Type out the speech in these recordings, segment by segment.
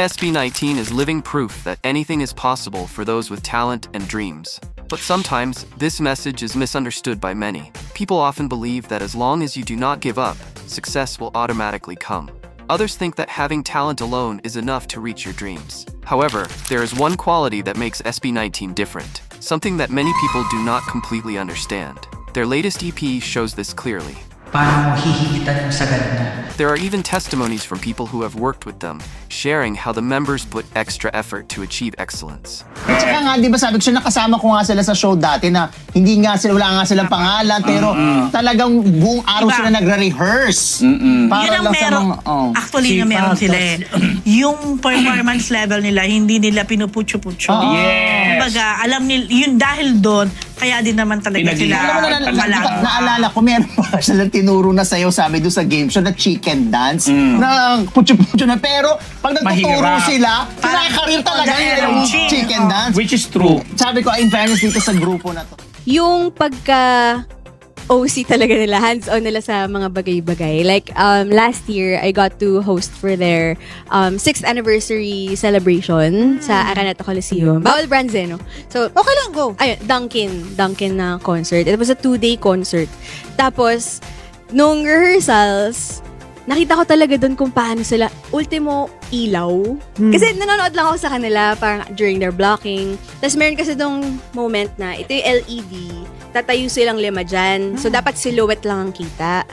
SB19 is living proof that anything is possible for those with talent and dreams. But sometimes, this message is misunderstood by many. People often believe that as long as you do not give up, success will automatically come. Others think that having talent alone is enough to reach your dreams. However, there is one quality that makes SB19 different, something that many people do not completely understand. Their latest EP shows this clearly. Paano mo hihigitan yung sagad mo? There are even testimonies from people who have worked with them, sharing how the members put extra effort to achieve excellence. At saka nga, di ba sabi ko siya, nakasama ko nga sila sa show dati na hindi nga sila, wala nga silang pangalan, pero talagang buong araw sila nagre-rehearse. Para yun ang lang meron, sa mga, actually nga meron sila eh. Yung performance level nila, hindi nila pinuputyo-putyo. Kumbaga, alam nila, yun dahil doon, kaya din naman talaga sila naalala ko, meron pa silang tinuro na sayo, sabi doon sa game show, na chicken dance, na putyo-putyo na, pero pag nagtuturo sila, kinakarir talaga yung chicken dance. Which is true. Sabi ko, in fairness dito sa grupo na to. Yung OC talaga nila, hands-on nila sa mga bagay-bagay. Like, last year, I got to host for their 6th anniversary celebration sa Araneta Coliseum. Bawal brands no? So, okay lang, go. Ayun, Dunkin na concert. It was a 2-day concert. Tapos, nung rehearsals, nakita ko talaga doon kung paano sila ultimo ilaw. Kasi nanonood lang ako sa kanila parang during their blocking. Tapos meron kasi dong moment na ito yung LED, tatayo silang 5 dyan. So dapat silhouette lang ang kita.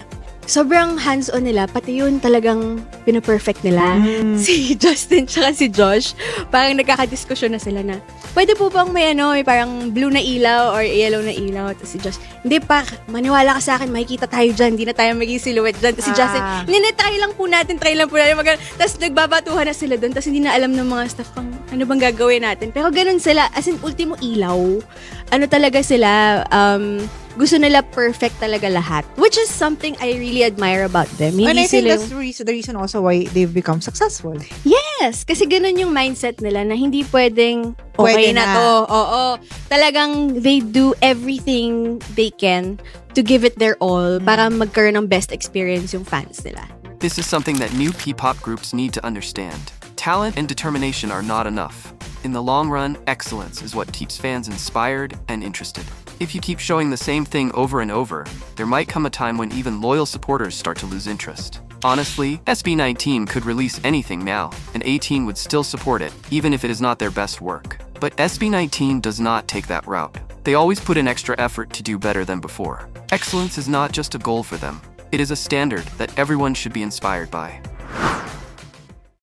Sobrang hands-on nila, pati yun talagang pinaperfect nila. Si Justin tsaka si Josh, parang nagkakadiskusyon na sila na, pwede po bang may parang blue na ilaw or yellow na ilaw? Tapos si Josh, hindi pa, maniwala ka sa akin, makikita tayo dyan, hindi na tayo maging silhouette dyan. Tapos si Justin, hindi, try lang po natin. Tapos nagbabatuhan na sila doon, tapos hindi na alam ng mga staff kung ano bang gagawin natin. Pero ganun sila, as in, ultimo ilaw. Ano talaga sila, gusto nila perfect talaga lahat. Which is something I really admire about them. And I think that's the reason also why they've become successful. Yes! Kasi ganun yung mindset nila na hindi pwedeng okay na to. Oo. Talagang they do everything they can to give it their all para magkaroon ng best experience yung fans nila. This is something that new P-pop groups need to understand. Talent and determination are not enough. In the long run, excellence is what keeps fans inspired and interested. If you keep showing the same thing over and over, there might come a time when even loyal supporters start to lose interest. Honestly, SB19 could release anything now, and A-Team would still support it, even if it is not their best work. But SB19 does not take that route. They always put in extra effort to do better than before. Excellence is not just a goal for them. It is a standard that everyone should be inspired by.